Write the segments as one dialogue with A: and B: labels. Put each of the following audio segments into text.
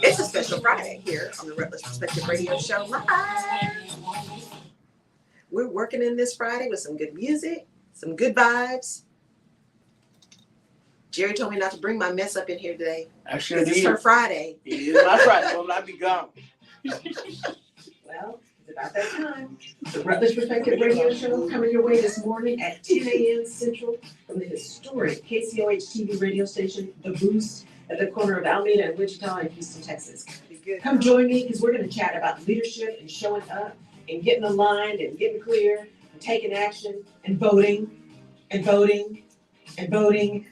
A: It's a special Friday here on the Rutledge Perspective Radio Show Live. We're working in this Friday with some good music, some good vibes. Jerry told me not to bring my mess up in here today.
B: I sure did.
A: It's her Friday.
B: It is my Friday, so I'll be gone.
A: Well, it's about that time. The Rutledge Perspective Radio Show coming your way this morning at 10 a.m. Central from the historic KCOH-TV radio station, The Boost, at the corner of Alameda and Wichita in Houston, Texas. Come join me because we're going to chat about leadership and showing up and getting aligned and getting clear and taking action and voting and voting and voting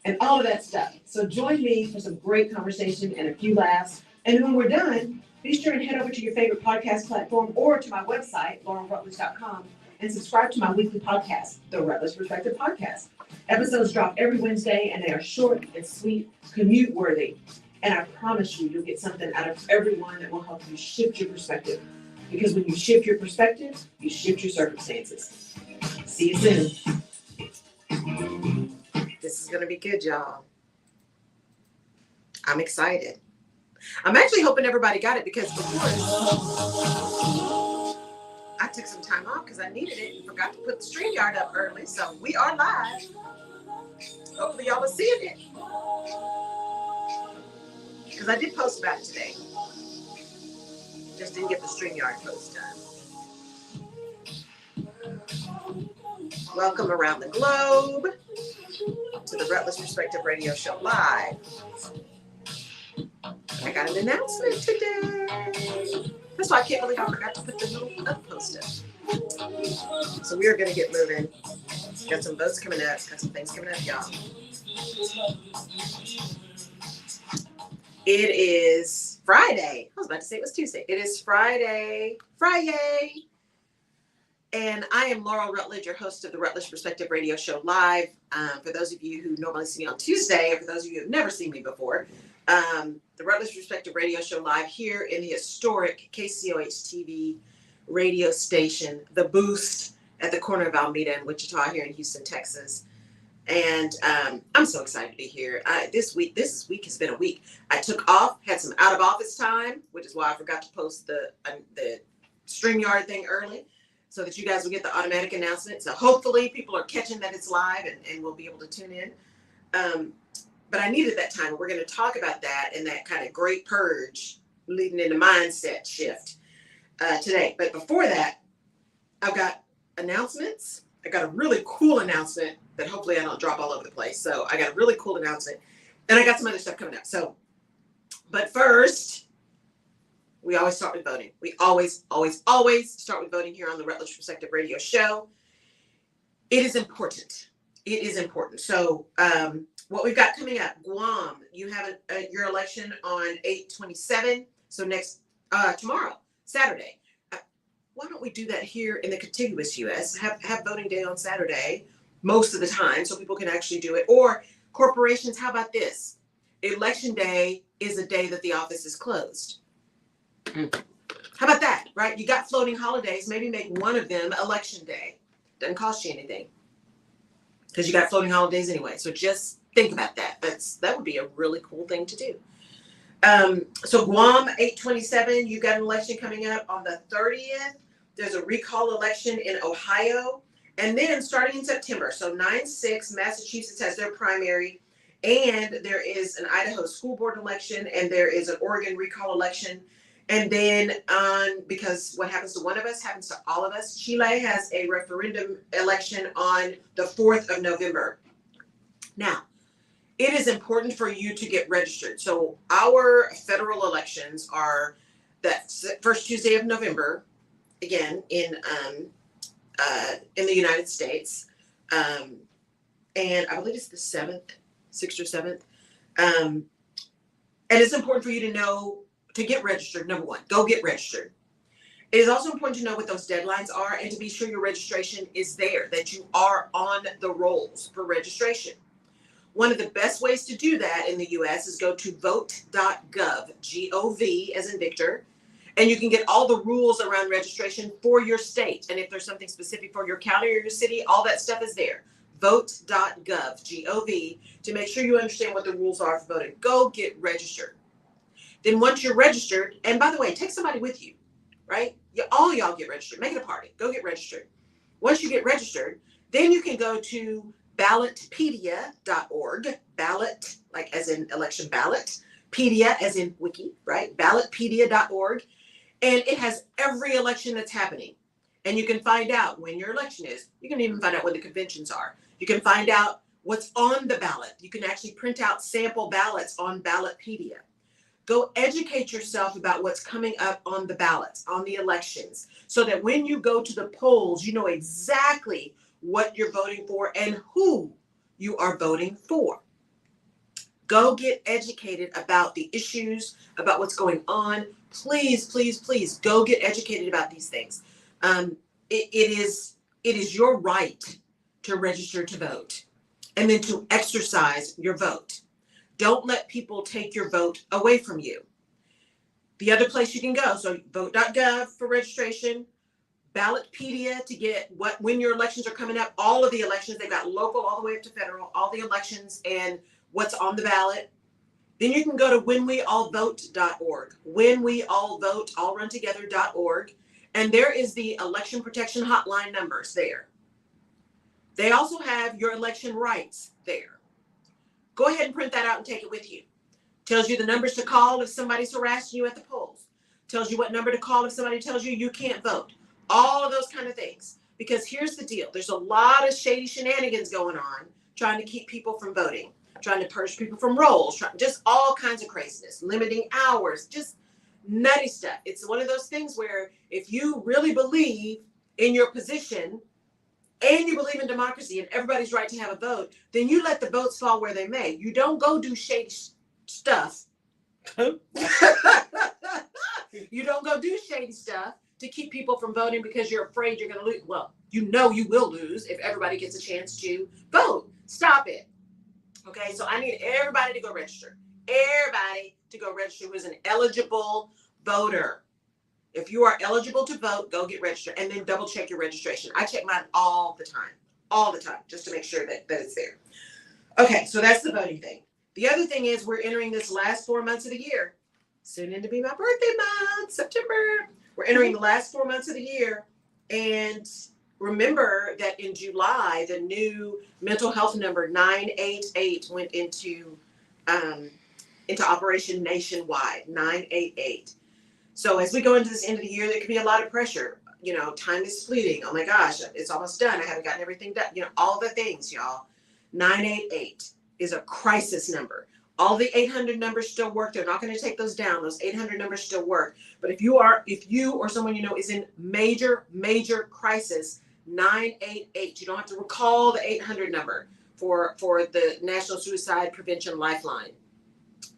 A: and all of that stuff. So join me for some great conversation and a few laughs. And when we're done, be sure and head over to your favorite podcast platform or to my website, laurenrutledge.com, and subscribe to my weekly podcast, The Rutledge Perspective Podcast. Episodes drop every Wednesday, and they are short and sweet, commute-worthy. And I promise you, you'll get something out of every one that will help you shift your perspective. Because when you shift your perspective, you shift your circumstances. See you soon. This is going to be good, y'all. I'm excited. I'm actually hoping everybody got it because before I took some time off because I needed it and forgot to put the StreamYard up early. So we are live. Hopefully y'all are seeing it. Because I did post about it today. Just didn't get the StreamYard post done. Welcome around the globe to the Rutledge Perspective Radio Show Live. I got an announcement today. That's why I can't believe I forgot to put the little up post up. So we are going to get moving. Got some votes coming up. Got some things coming up, y'all. It is Friday. I was about to say it was Tuesday. It is Friday. And I am Laurel Rutledge, your host of the Rutledge Perspective Radio Show Live. For those of you who normally see me on Tuesday, or for those of you who have never seen me before, the Rutledge Perspective Radio Show Live here in the historic KCOH-TV radio station, The Boost, at the corner of Alameda and Wichita here in Houston, Texas. And I'm so excited to be here. This week has been a week. I took off, had some out of office time, which is why I forgot to post the StreamYard thing early, so that you guys will get the automatic announcement. So hopefully people are catching that it's live and will be able to tune in. But I needed that time. We're going to talk about that and that kind of great purge leading into mindset shift today. But before that, I've got announcements. I got a really cool announcement that hopefully I don't drop all over the place. So I got a really cool announcement. And I got some other stuff coming up. So, but first, we always start with voting. We always start with voting here on the Rutledge Perspective Radio Show. It is important. It is important. So what we've got coming up, Guam, you have your election on 8/27. So tomorrow, Saturday. Why don't we do that here in the contiguous U.S.? Have voting day on Saturday most of the time so people can actually do it. Or corporations, how about this? Election day is a day that the office is closed. How about that, right? You got floating holidays. Maybe make one of them election day. Doesn't cost you anything because you got floating holidays anyway. So just think about that. That would be a really cool thing to do. So Guam, 8/27, you got an election coming up on the 30th. There's a recall election in Ohio. And then starting in September, so 9/6, Massachusetts has their primary. And there is an Idaho school board election. And there is an Oregon recall election. And then because what happens to one of us happens to all of us, Chile has a referendum election on the 4th of November. Now, it is important for you to get registered. So our federal elections are that first Tuesday of November, again, in the United States. And I believe it's the 6th or 7th. And it's important for you to know, to get registered. Number one, go get registered. It is also important to know what those deadlines are and to be sure your registration is there, that you are on the rolls for registration. One of the best ways to do that in the U.S. is go to vote.gov, G-O-V as in Victor, and you can get all the rules around registration for your state. And if there's something specific for your county or your city, all that stuff is there. vote.gov, G-O-V, to make sure you understand what the rules are for voting. Go get registered. Then once you're registered, and by the way, take somebody with you, right? All y'all get registered. Make it a party. Go get registered. Once you get registered, then you can go to ballotpedia.org. Ballot, like as in election ballot. Pedia, as in wiki, right? Ballotpedia.org. And it has every election that's happening. And you can find out when your election is. You can even find out when the conventions are. You can find out what's on the ballot. You can actually print out sample ballots on Ballotpedia. Go educate yourself about what's coming up on the ballots, on the elections, so that when you go to the polls, you know exactly what you're voting for and who you are voting for. Go get educated about the issues, about what's going on. Please, please, please go get educated about these things. It is your right to register to vote and then to exercise your vote. Don't let people take your vote away from you. The other place you can go, so vote.gov for registration, Ballotpedia to get when your elections are coming up, all of the elections, they've got local all the way up to federal, all the elections and what's on the ballot. Then you can go to whenweallvote.org, whenweallvote, all run together.org. And there is the election protection hotline numbers there. They also have your election rights there. Go ahead and print that out and take it with you. Tells you the numbers to call if somebody's harassing you at the polls. Tells you what number to call if somebody tells you you can't vote. All of those kind of things. Because here's the deal. There's a lot of shady shenanigans going on trying to keep people from voting, trying to purge people from rolls, just all kinds of craziness, limiting hours, just nutty stuff. It's one of those things where if you really believe in your position and you believe in democracy and everybody's right to have a vote, then you let the votes fall where they may. You don't go do shady stuff. You don't go do shady stuff to keep people from voting because you're afraid you're going to lose. Well, you know you will lose if everybody gets a chance to vote. Stop it. Okay, so I need everybody to go register. Everybody to go register who is an eligible voter. If you are eligible to vote, go get registered and then double check your registration. I check mine all the time, just to make sure that it's there. Okay, so that's the voting thing. The other thing is we're entering this last 4 months of the year. Soon in to be my birthday month, September. We're entering the last 4 months of the year. And remember that in July, the new mental health number 988 went into operation nationwide, 988. So as we go into this end of the year, there could be a lot of pressure. You know, time is fleeting. Oh my gosh, it's almost done. I haven't gotten everything done. You know, all the things, y'all. 988 is a crisis number. All the 800 numbers still work. They're not going to take those down. Those 800 numbers still work. But if you or someone you know is in major crisis, 988. You don't have to recall the 800 number for the National Suicide Prevention Lifeline.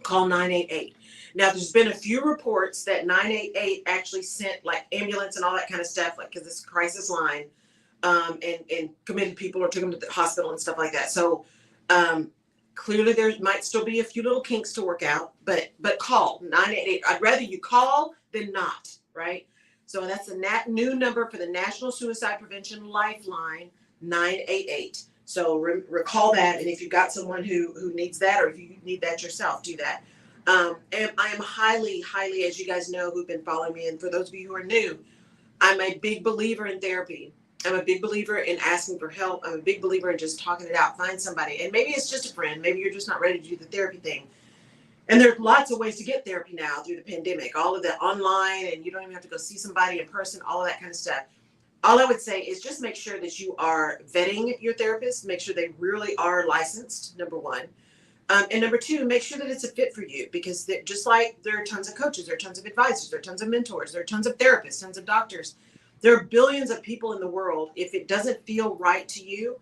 A: Call 988. Now, there's been a few reports that 988 actually sent like ambulance and all that kind of stuff, like because it's a crisis line, and committed people or took them to the hospital and stuff like that. So clearly there might still be a few little kinks to work out, but call 988. I'd rather you call than not, right? So that's the new number for the National Suicide Prevention Lifeline, 988. So recall that, and if you've got someone who needs that, or if you need that yourself, do that. And I am highly, as you guys know who've been following me, and for those of you who are new, I'm a big believer in therapy. I'm a big believer in asking for help. I'm a big believer in just talking it out. Find somebody, and maybe it's just a friend. Maybe you're just not ready to do the therapy thing. And there's lots of ways to get therapy now through the pandemic, all of that online, and you don't even have to go see somebody in person, all of that kind of stuff. All I would say is just make sure that you are vetting your therapist, make sure they really are licensed, number one. And number two, make sure that it's a fit for you, because just like there are tons of coaches, there are tons of advisors, there are tons of mentors, there are tons of therapists, tons of doctors. There are billions of people in the world. If it doesn't feel right to you,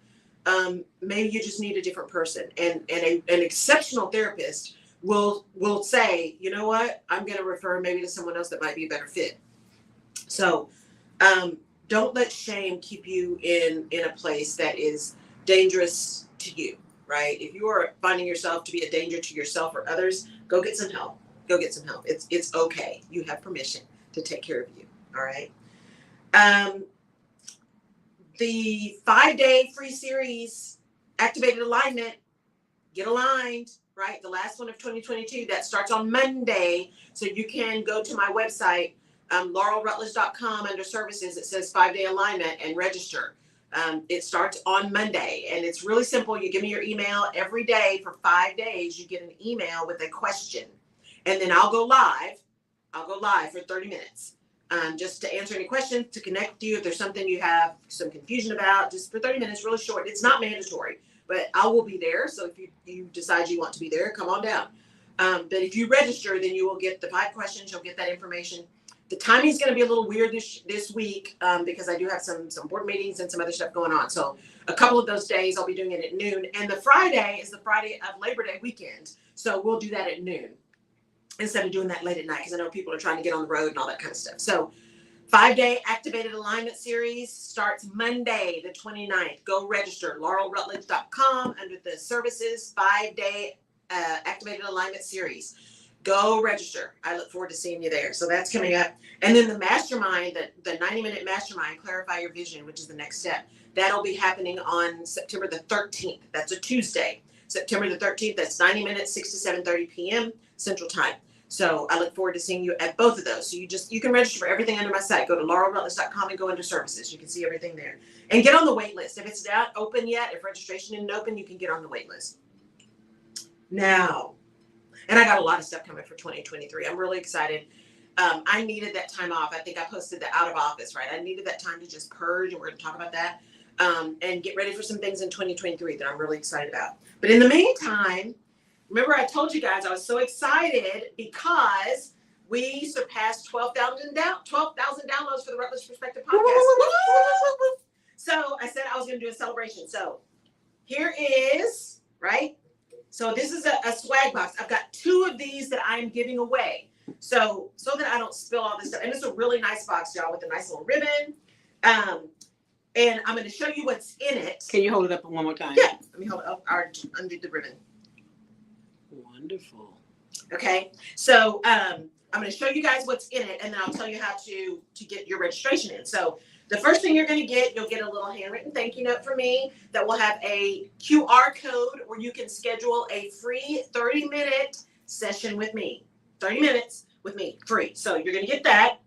A: maybe you just need a different person. And an exceptional therapist will say, you know what, I'm going to refer maybe to someone else that might be a better fit. So don't let shame keep you in a place that is dangerous to you, right? If you are finding yourself to be a danger to yourself or others, go get some help. Go get some help. It's okay. You have permission to take care of you. All right. The 5-day free series activated alignment, get aligned, right? The last one of 2022, that starts on Monday. So you can go to my website, laurelrutledge.com, under services. It says 5-day alignment and register. It starts on Monday, and it's really simple. You give me your email every day for 5 days. You get an email with a question, and then I'll go live. I'll go live for 30 minutes. Just to answer any questions, to connect with you if there's something you have some confusion about, just for 30 minutes, really short. It's not mandatory, but I will be there. So if you decide you want to be there, come on down. But if you register, then you will get the 5 questions. You'll get that information. The timing is going to be a little weird this week because I do have some board meetings and some other stuff going on. So a couple of those days I'll be doing it at noon. And the Friday is the Friday of Labor Day weekend. So we'll do that at noon instead of doing that late at night, because I know people are trying to get on the road and all that kind of stuff. So 5-day activated alignment series starts Monday, the 29th. Go register, laurelrutledge.com, under the services 5-day activated alignment series. Go register. I look forward to seeing you there. So that's coming up. And then the mastermind, the 90-minute mastermind, Clarify Your Vision, which is the next step. That'll be happening on September the 13th. That's a Tuesday. September the 13th, that's 90 minutes, 6 to 7:30 p.m. Central Time. So I look forward to seeing you at both of those. So you can register for everything under my site. Go to laurelrutledge.com and go into services. You can see everything there. And get on the wait list. If it's not open yet, if registration isn't open, you can get on the wait list. Now, and I got a lot of stuff coming for 2023. I'm really excited. I needed that time off. I think I posted the out of office, right? I needed that time to just purge, and we're going to talk about that, and get ready for some things in 2023 that I'm really excited about. But in the meantime, remember I told you guys I was so excited because we surpassed 12,000 downloads for the Rutledge Perspective podcast. So I said I was going to do a celebration. So here is, right? So this is a swag box. I've got 2 of these that I'm giving away. So that I don't spill all this stuff. And it's a really nice box, y'all, with a nice little ribbon. And I'm going to show you what's in it.
B: Can you hold it up one more time?
A: Yeah. Let me hold it up. Undo the ribbon.
B: Wonderful.
A: Okay. So I'm going to show you guys what's in it, and then I'll tell you how to get your registration in. So the first thing you're going to get, you'll get a little handwritten thank you note from me that will have a QR code where you can schedule a free 30-minute session with me. 30 minutes with me, free. So you're going to get that.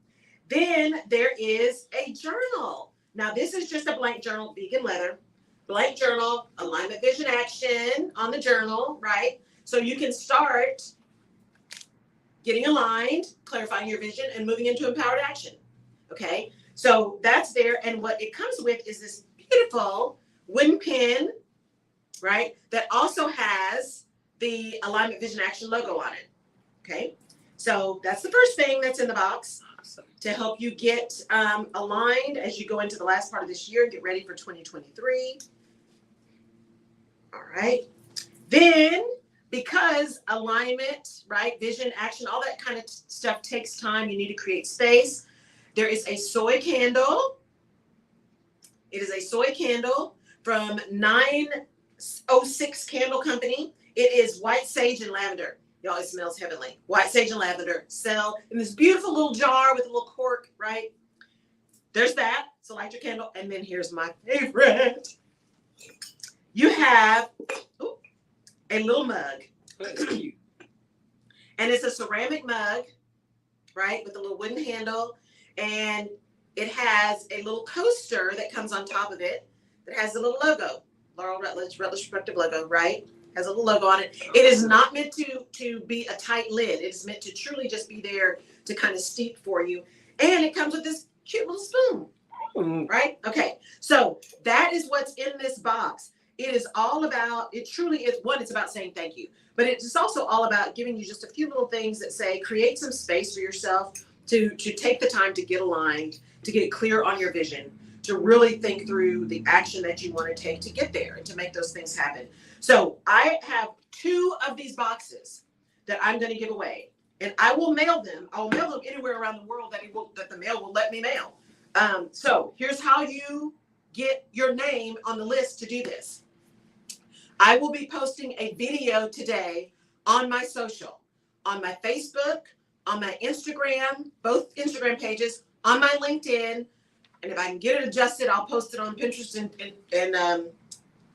A: Then there is a journal. Now this is just a blank journal, vegan leather, blank journal, alignment, vision, action on the journal, right? So you can start getting aligned, clarifying your vision, and moving into empowered action. Okay, so that's there. And what it comes with is this beautiful wooden pin, right? That also has the alignment, vision, action logo on it. Okay, so that's the first thing that's in the box to help you get aligned as you go into the last part of this year and get ready for 2023. All right. Then, because alignment, right, vision, action, all that kind of stuff takes time, you need to create space. There is a soy candle. It is a soy candle from 906 Candle Company. It is white sage and lavender. Y'all, it smells heavenly. White sage and lavender. Sell in this beautiful little jar with a little cork, right? There's that. So light your candle. And then here's my favorite. You have a little mug.
B: That's cute.
A: And it's a ceramic mug, right? With a little wooden handle. And it has a little coaster that comes on top of it that has a little logo. Laurel Rutledge Perspective logo, right? Has a little logo on it. It is not meant to be a tight lid. It is meant to truly just be there to kind of steep for you. And it comes with this cute little spoon, right? Okay, so that is what's in this box. It is all about, it truly is, one, it's about saying thank you, but it's also all about giving you just a few little things that say, create some space for yourself to take the time to get aligned, to get clear on your vision, to really think through the action that you want to take to get there and to make those things happen. So I have 2 of these boxes that I'm going to give away, and I will mail them. I'll mail them anywhere around the world that the mail will let me mail. So here's how you get your name on the list to do this. I will be posting a video today on my social, on my Facebook, on my Instagram, both Instagram pages, on my LinkedIn, and if I can get it adjusted, I'll post it on Pinterest and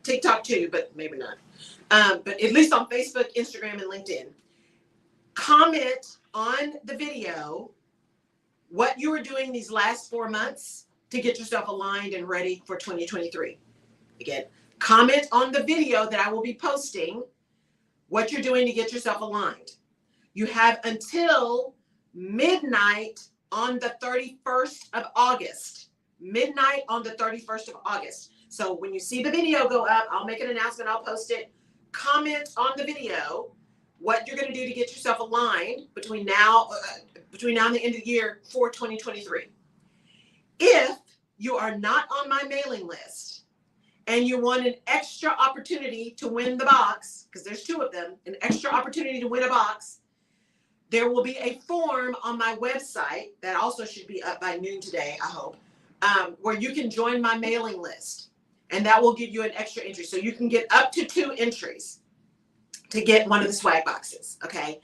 A: TikTok too, but maybe not. But at least on Facebook, Instagram, and LinkedIn. Comment on the video what you were doing these last 4 months to get yourself aligned and ready for 2023. Again, comment on the video that I will be posting what you're doing to get yourself aligned. You have until midnight on the 31st of August. Midnight on the 31st of August. So when you see the video go up, I'll make an announcement, I'll post it. Comment on the video what you're going to do to get yourself aligned between now and the end of the year for 2023. If you are not on my mailing list and you want an extra opportunity to win the box, because there's 2 of them, an extra opportunity to win a box, there will be a form on my website that also should be up by noon today, I hope, where you can join my mailing list. And that will give you an extra entry. So you can get up to 2 entries to get one of the swag boxes, okay?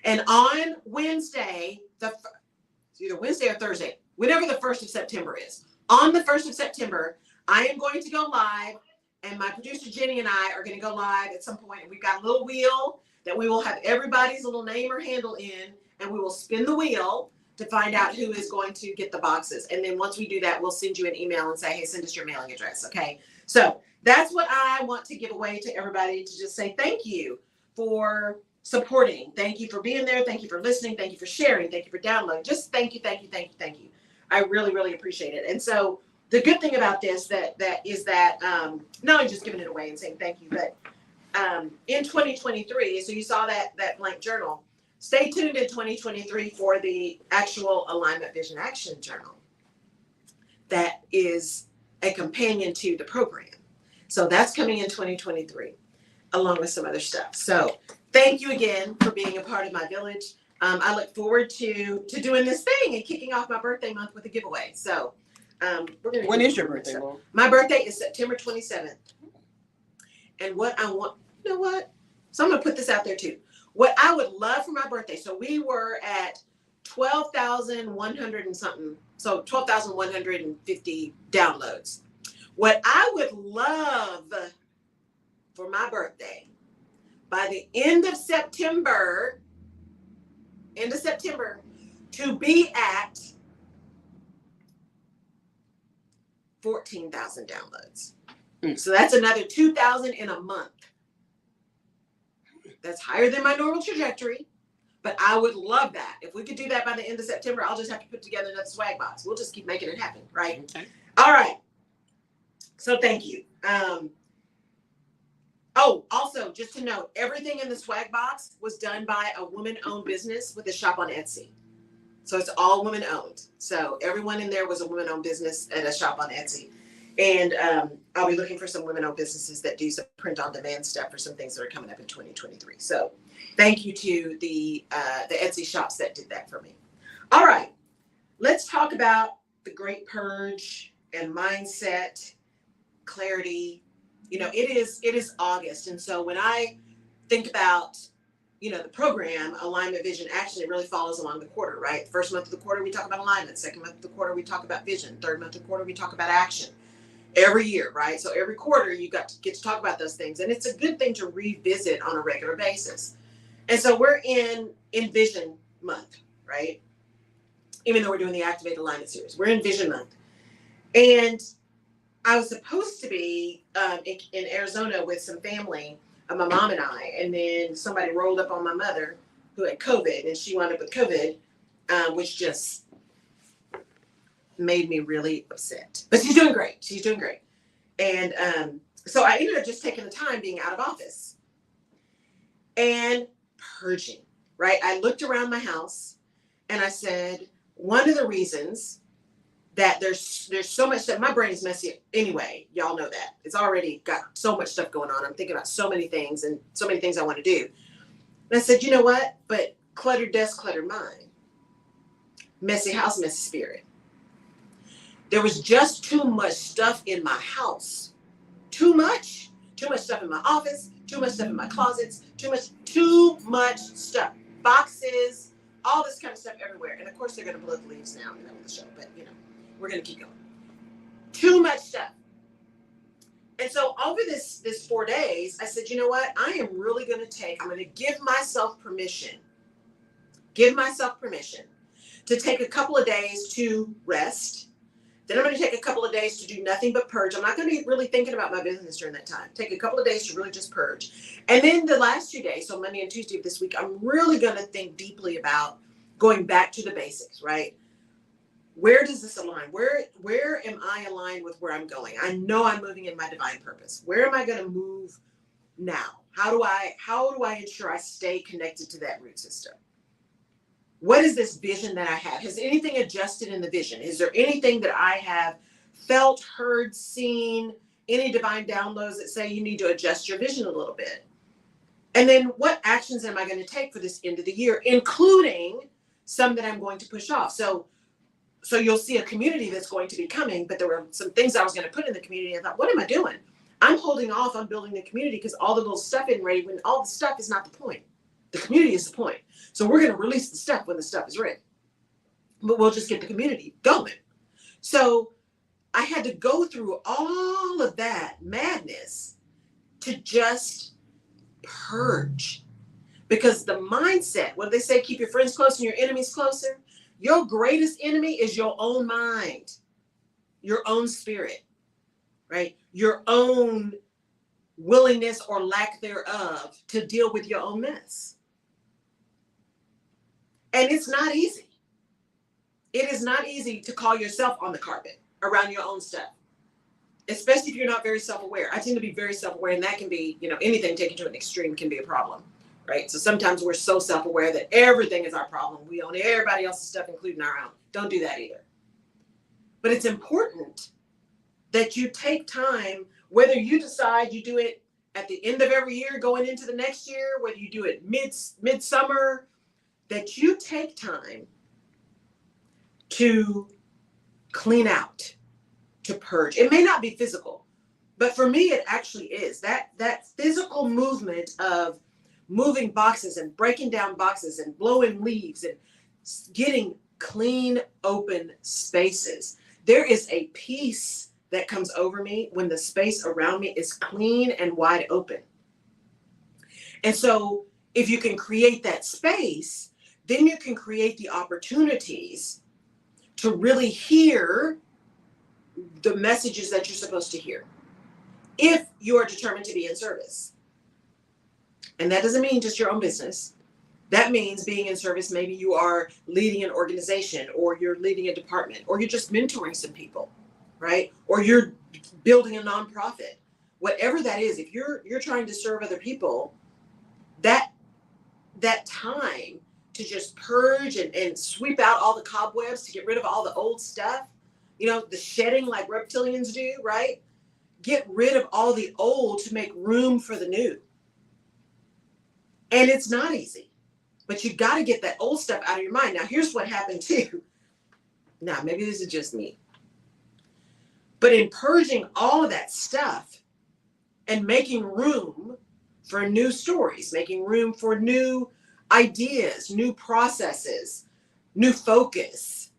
A: And on Wednesday, it's either Wednesday or Thursday, whenever the 1st of September is, on the 1st of September, I am going to go live, and my producer Jenny and I are going to go live at some point. And we've got a little wheel that we will have everybody's little name or handle in, and we will spin the wheel to find out who is going to get the boxes. And then once we do that, we'll send you an email and say, hey, send us your mailing address, okay? So that's what I want to give away to everybody, to just say thank you for supporting. Thank you for being there. Thank you for listening. Thank you for sharing. Thank you for downloading. Just thank you, thank you, thank you, thank you. I really, really appreciate it. And so the good thing about this is that not only just giving it away and saying thank you, but in 2023, so you saw that blank journal. Stay tuned in 2023 for the actual Alignment Vision Action Journal. That is a companion to the program. So that's coming in 2023, along with some other stuff. So thank you again for being a part of my village. I look forward to doing this thing and kicking off my birthday month with a giveaway. So we're gonna.
B: When is your birthday, Laura?
A: My birthday is September 27th. And what I want, you know what? So I'm gonna put this out there too. What I would love for my birthday, so we were at 12,100 and something, so 12,150 downloads. What I would love for my birthday, by the end of September, to be at 14,000 downloads. So that's another 2,000 in a month. That's higher than my normal trajectory, but I would love that. If we could do that by the end of September, I'll just have to put together another swag box. We'll just keep making it happen, right?
B: Okay.
A: All right. So thank you. Oh, also, just to note, everything in the swag box was done by a woman-owned business with a shop on Etsy. So it's all women-owned. So everyone in there was a woman-owned business at a shop on Etsy. And I'll be looking for some women-owned businesses that do some print-on-demand stuff for some things that are coming up in 2023. So thank you to the Etsy shops that did that for me. All right, let's talk about the great purge and mindset, clarity. You know, it is August, and so when I think about, you know, the program, Alignment Vision Action, it really follows along the quarter, right? First month of the quarter, we talk about alignment. Second month of the quarter, we talk about vision. Third month of the quarter, we talk about action. Every year, right? So every quarter you get to talk about those things, and it's a good thing to revisit on a regular basis. And so we're in Vision Month, right? Even though we're doing the Activate Alignment series, we're in Vision Month. And I was supposed to be in Arizona with some family, my mom and I, and then somebody rolled up on my mother who had COVID, and she wound up with COVID, which just made me really upset. But she's doing great. She's doing great. And so I ended up just taking the time being out of office and purging, right? I looked around my house and I said, one of the reasons that there's so much stuff, my brain is messy anyway. Y'all know that. It's already got so much stuff going on. I'm thinking about so many things and so many things I want to do. And I said, you know what? But cluttered desk, cluttered mind. Messy house, messy spirit. There was just too much stuff in my house. Too much stuff in my office, too much stuff in my closets, too much stuff. Boxes, all this kind of stuff everywhere. And of course they're going to blow the leaves now in the middle of the show, but you know, we're going to keep going. Too much stuff. And so over this 4 days, I said, you know what? I'm going to give myself permission to take a couple of days to rest. Then I'm going to take a couple of days to do nothing but purge. I'm not going to be really thinking about my business during that time. Take a couple of days to really just purge. And then the last 2 days, so Monday and Tuesday of this week, I'm really going to think deeply about going back to the basics, right? Where does this align? Where am I aligned with where I'm going? I know I'm moving in my divine purpose. Where am I going to move now? How do I ensure I stay connected to that root system? What is this vision that I have? Has anything adjusted in the vision? Is there anything that I have felt, heard, seen, any divine downloads that say you need to adjust your vision a little bit? And then what actions am I going to take for this end of the year, including some that I'm going to push off? So you'll see a community that's going to be coming, but there were some things I was going to put in the community. I thought, what am I doing? I'm holding off on building the community because all the little stuff isn't ready, when all the stuff is not the point. The community is the point. So we're going to release the stuff when the stuff is ready. But we'll just get the community going. So I had to go through all of that madness to just purge. Because the mindset, what do they say? Keep your friends close and your enemies closer. Your greatest enemy is your own mind, your own spirit, right? Your own willingness or lack thereof to deal with your own mess. And it's not easy. It is not easy to call yourself on the carpet around your own stuff, especially if you're not very self-aware. I tend to be very self-aware, and that can be, anything taken to an extreme can be a problem, right? So sometimes we're so self-aware that everything is our problem. We own everybody else's stuff, including our own. Don't do that either. But it's important that you take time, whether you decide you do it at the end of every year going into the next year, whether you do it midsummer, that you take time to clean out, to purge. It may not be physical, but for me, it actually is. That physical movement of moving boxes and breaking down boxes and blowing leaves and getting clean, open spaces. There is a peace that comes over me when the space around me is clean and wide open. And so if you can create that space, then you can create the opportunities to really hear the messages that you're supposed to hear, if you are determined to be in service. And that doesn't mean just your own business. That means being in service. Maybe you are leading an organization, or you're leading a department, or you're just mentoring some people, right? Or you're building a nonprofit. Whatever that is, if you're trying to serve other people, that time to just purge and sweep out all the cobwebs, to get rid of all the old stuff, the shedding like reptilians do, right? Get rid of all the old to make room for the new. And it's not easy, but you got to get that old stuff out of your mind. Now, here's what happened too. Now, maybe this is just me. But in purging all of that stuff and making room for new stories, making room for new ideas, new processes, new focus,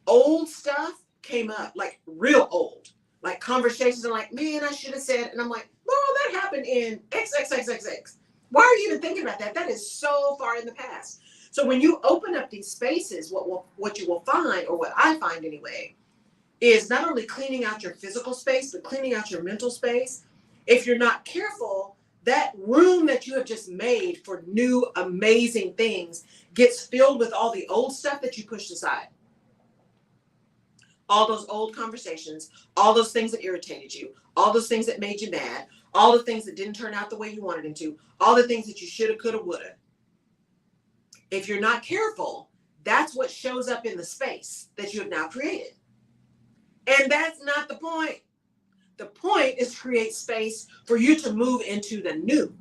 A: old stuff came up, like real old, like conversations. I'm like, man, I should have said, and I'm like, Laurel, that happened in XXXXX. Why are you even thinking about that? That is so far in the past. So when you open up these spaces, what you will find, or what I find anyway, is not only cleaning out your physical space, but cleaning out your mental space. If you're not careful, that room that you have just made for new, amazing things gets filled with all the old stuff that you pushed aside. All those old conversations, all those things that irritated you, all those things that made you mad, all the things that didn't turn out the way you wanted them to, all the things that you shoulda, coulda, woulda. If you're not careful, that's what shows up in the space that you have now created. And that's not the point. The point is to create space for you to move into the new.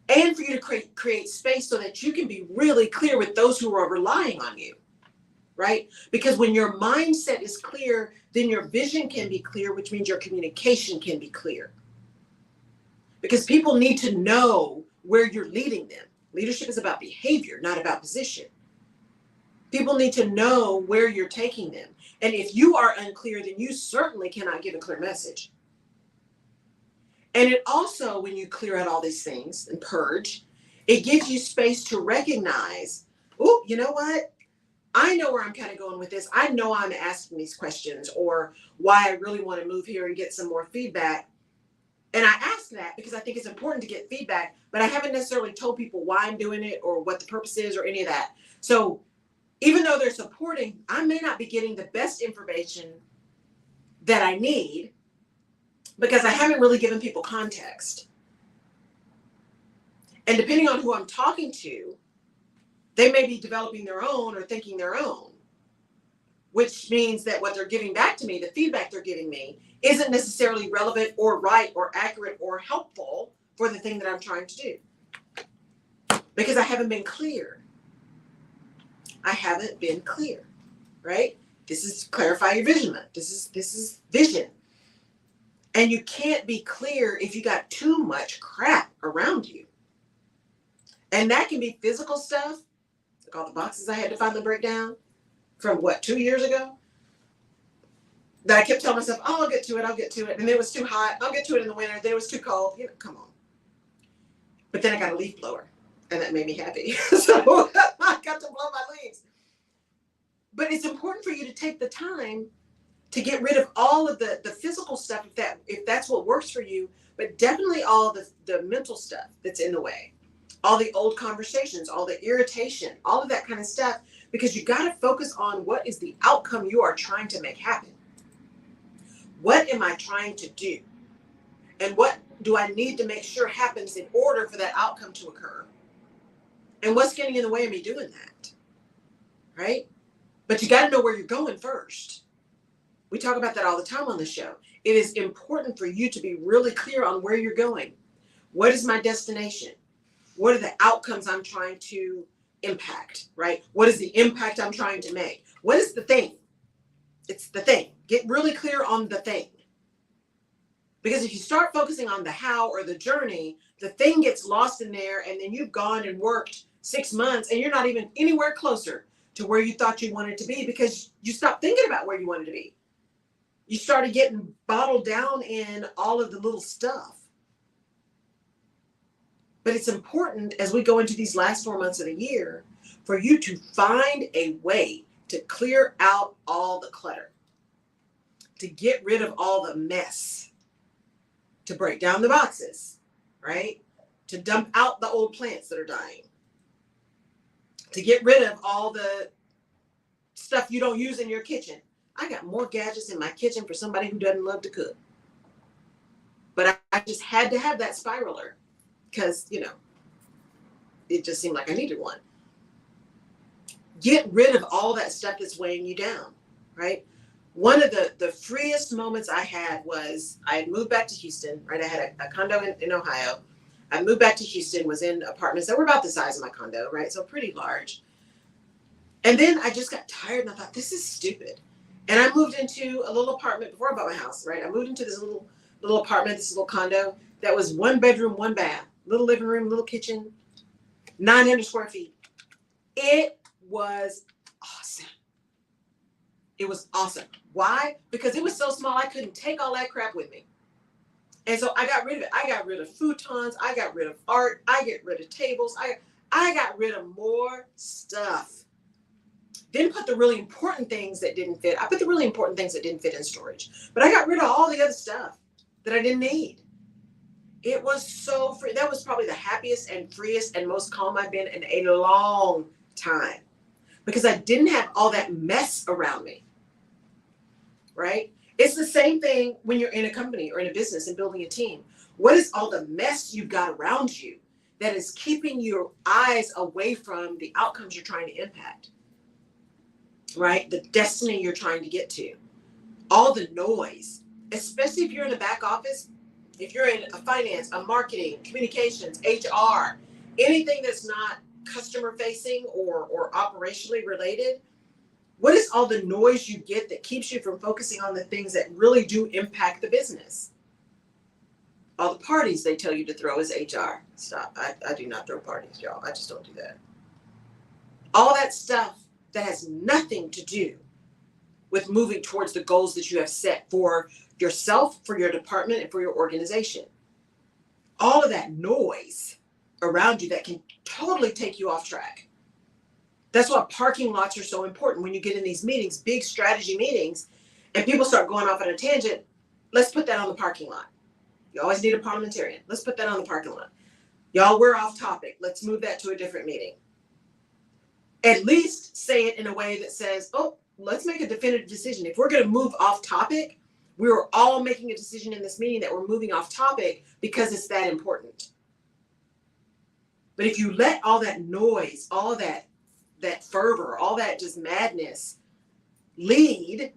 A: And for you to create space so that you can be really clear with those who are relying on you, right? Because when your mindset is clear, then your vision can be clear, which means your communication can be clear. Because people need to know where you're leading them. Leadership is about behavior, not about position. People need to know where you're taking them. And if you are unclear, then you certainly cannot give a clear message. And it also, when you clear out all these things and purge, it gives you space to recognize, oh, you know what? I know where I'm kind of going with this. I know I'm asking these questions or why I really want to move here and get some more feedback. And I ask that because I think it's important to get feedback, but I haven't necessarily told people why I'm doing it or what the purpose is or any of that. So even though they're supporting, I may not be getting the best information that I need because I haven't really given people context. And depending on who I'm talking to, they may be developing their own or thinking their own, which means that what they're giving back to me, the feedback they're giving me, isn't necessarily relevant or right or accurate or helpful for the thing that I'm trying to do. Because I haven't been clear. I haven't been clear, right? This is clarify your vision. This is vision. And you can't be clear if you got too much crap around you. And that can be physical stuff, like all the boxes I had to finally break down from 2 years ago? That I kept telling myself, oh, I'll get to it. And it was too hot. I'll get to it in the winter. Then it was too cold. Come on. But then I got a leaf blower, and that made me happy. So I got to blow my leaves. But it's important for you to take the time to get rid of all of the physical stuff if that's what works for you, but definitely all the mental stuff that's in the way. All the old conversations, all the irritation, all of that kind of stuff, because you got to focus on what is the outcome you are trying to make happen. What am I trying to do? And what do I need to make sure happens in order for that outcome to occur? And what's getting in the way of me doing that? Right? But you got to know where you're going first. We talk about that all the time on the show. It is important for you to be really clear on where you're going. What is my destination? What are the outcomes I'm trying to impact, right? What is the impact I'm trying to make? What is the thing? It's the thing. Get really clear on the thing. Because if you start focusing on the how or the journey, the thing gets lost in there, and then you've gone and worked 6 months and you're not even anywhere closer to where you thought you wanted to be because you stopped thinking about where you wanted to be. You started getting bottled down in all of the little stuff. But it's important as we go into these last 4 months of the year for you to find a way to clear out all the clutter, to get rid of all the mess, to break down the boxes, right? To dump out the old plants that are dying, to get rid of all the stuff you don't use in your kitchen. I got more gadgets in my kitchen for somebody who doesn't love to cook. But I just had to have that spiraler because, it just seemed like I needed one. Get rid of all that stuff that's weighing you down, right? One of the freest moments I had was I had moved back to Houston, right? I had a condo in Ohio. I moved back to Houston, was in apartments that were about the size of my condo, right? So pretty large. And then I just got tired and I thought, this is stupid. And I moved into a little apartment before I bought my house, right? I moved into this little apartment, this little condo that was 1 bedroom, 1 bath, little living room, little kitchen, 900 square feet. It was awesome. It was awesome. Why? Because it was so small, I couldn't take all that crap with me. And so I got rid of it. I got rid of futons. I got rid of art. I get rid of tables. I got rid of more stuff. Then put the really important things that didn't fit. I put the really important things that didn't fit in storage. But I got rid of all the other stuff that I didn't need. It was so free. That was probably the happiest and freest and most calm I've been in a long time. Because I didn't have all that mess around me. Right? It's the same thing when you're in a company or in a business and building a team. What is all the mess you've got around you that is keeping your eyes away from the outcomes you're trying to impact? Right? The destiny you're trying to get to. All the noise, especially if you're in the back office, if you're in a finance, a marketing, communications, HR, anything that's not customer facing or operationally related. What is all the noise you get that keeps you from focusing on the things that really do impact the business? All the parties they tell you to throw is HR. Stop. I do not throw parties, y'all. I just don't do that. All that stuff that has nothing to do with moving towards the goals that you have set for yourself, for your department, and for your organization. All of that noise around you that can totally take you off track. That's why parking lots are so important when you get in these meetings, big strategy meetings, and people start going off on a tangent. Let's put that on the parking lot. You always need a parliamentarian. Let's put that on the parking lot. Y'all, we're off topic. Let's move that to a different meeting. At least say it in a way that says, oh, let's make a definitive decision. If we're going to move off topic, we were all making a decision in this meeting that we're moving off topic because it's that important. But if you let all that noise, all that fervor, all that just madness lead,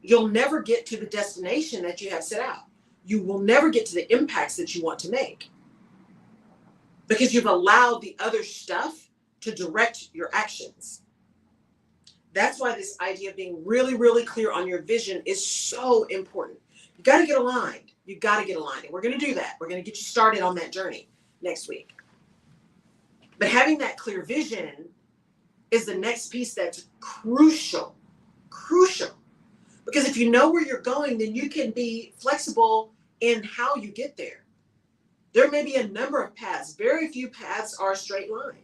A: you'll never get to the destination that you have set out. You will never get to the impacts that you want to make because you've allowed the other stuff to direct your actions. That's why this idea of being really, really clear on your vision is so important. You got to get aligned. You got to get aligned. And we're going to do that. We're going to get you started on that journey next week. But having that clear vision is the next piece that's crucial. Because if you know where you're going, then you can be flexible in how you get there. There may be a number of paths. Very few paths are a straight line.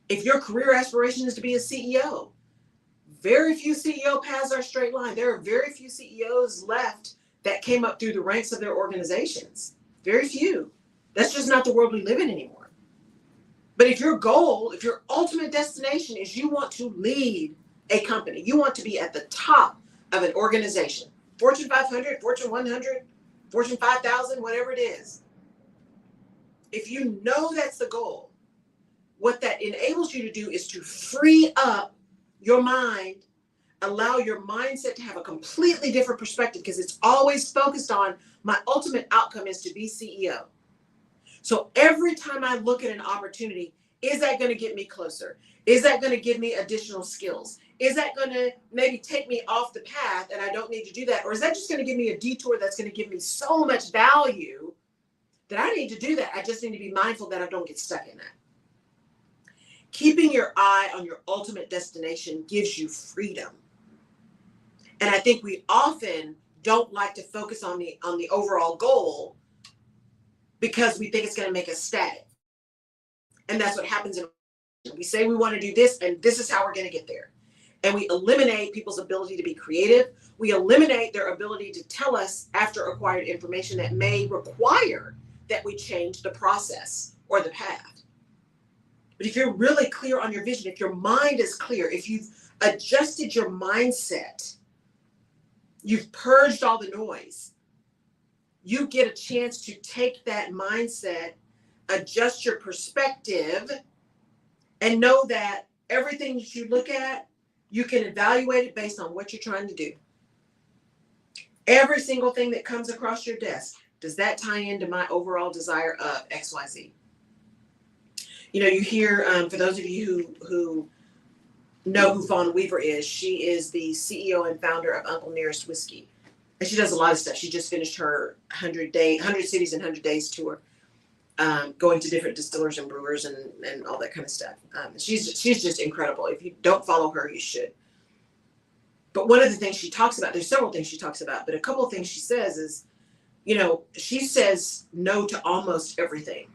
A: If your career aspiration is to be a CEO, very few CEO paths are a straight line. There are very few CEOs left that came up through the ranks of their organizations. Very few. That's just not the world we live in anymore. But if your goal, if your ultimate destination is you want to lead a company, you want to be at the top of an organization, Fortune 500, Fortune 100, Fortune 5,000, whatever it is. If you know that's the goal, what that enables you to do is to free up your mind, allow your mindset to have a completely different perspective because it's always focused on my ultimate outcome is to be CEO. So every time I look at an opportunity, is that going to get me closer? Is that going to give me additional skills? Is that going to maybe take me off the path and I don't need to do that? Or is that just going to give me a detour that's going to give me so much value that I need to do that? I just need to be mindful that I don't get stuck in that. Keeping your eye on your ultimate destination gives you freedom. And I think we often don't like to focus on the overall goal because we think it's going to make us static. And that's what happens we say we want to do this and this is how we're going to get there. And we eliminate people's ability to be creative. We eliminate their ability to tell us after acquired information that may require that we change the process or the path. But if you're really clear on your vision, if your mind is clear, if you've adjusted your mindset, you've purged all the noise, you get a chance to take that mindset, adjust your perspective, and know that everything that you look at, you can evaluate it based on what you're trying to do. Every single thing that comes across your desk, does that tie into my overall desire of XYZ? You know, you hear, for those of you who know who Fawn Weaver is, she is the CEO and founder of Uncle Nearest Whiskey. And she does a lot of stuff. She just finished her 100 Cities in 100 Days tour, going to different distillers and brewers and all that kind of stuff. She's just incredible. If you don't follow her, you should. But one of the things she talks about, there's several things she talks about, but a couple of things she says is, you know, she says no to almost everything,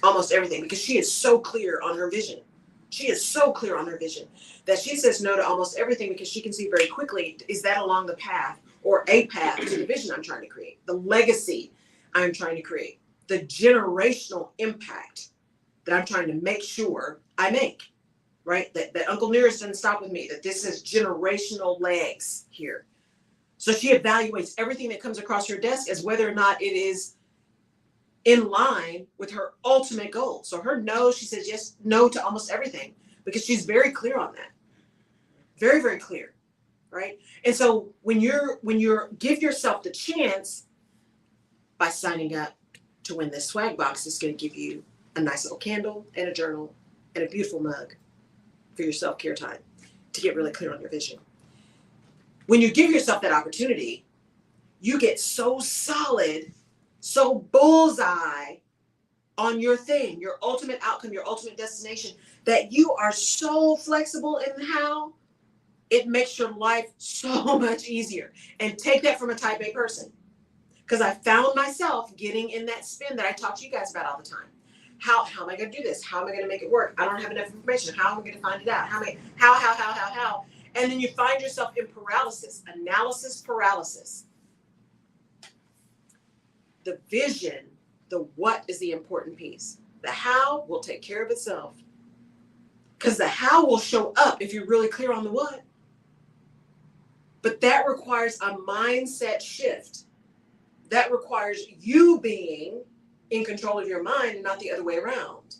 A: because she is so clear on her vision. She is so clear on her vision that she says no to almost everything because she can see very quickly, is that along the path or a path to the vision I'm trying to create, the legacy I'm trying to create, the generational impact that I'm trying to make sure I make, right? That Uncle Nearest didn't stop with me, that this is generational legs here. So she evaluates everything that comes across her desk as whether or not it is in line with her ultimate goal. So her no, she says yes, no to almost everything because she's very clear on that. Very, very clear, right? And so when you're give yourself the chance by signing up to win this swag box, it's going to give you a nice little candle and a journal and a beautiful mug for your self-care time to get really clear on your vision. When you give yourself that opportunity, you get so solid, so bullseye on your thing, your ultimate outcome, your ultimate destination, that you are so flexible in how it makes your life so much easier. And take that from a type A person. Because I found myself getting in that spin that I talk to you guys about all the time. How am I going to do this? How am I going to make it work? I don't have enough information. How am I going to find it out? How? And then you find yourself in paralysis, analysis paralysis. The vision, the what is the important piece. The how will take care of itself. Because the how will show up if you're really clear on the what. But that requires a mindset shift. That requires you being in control of your mind and not the other way around.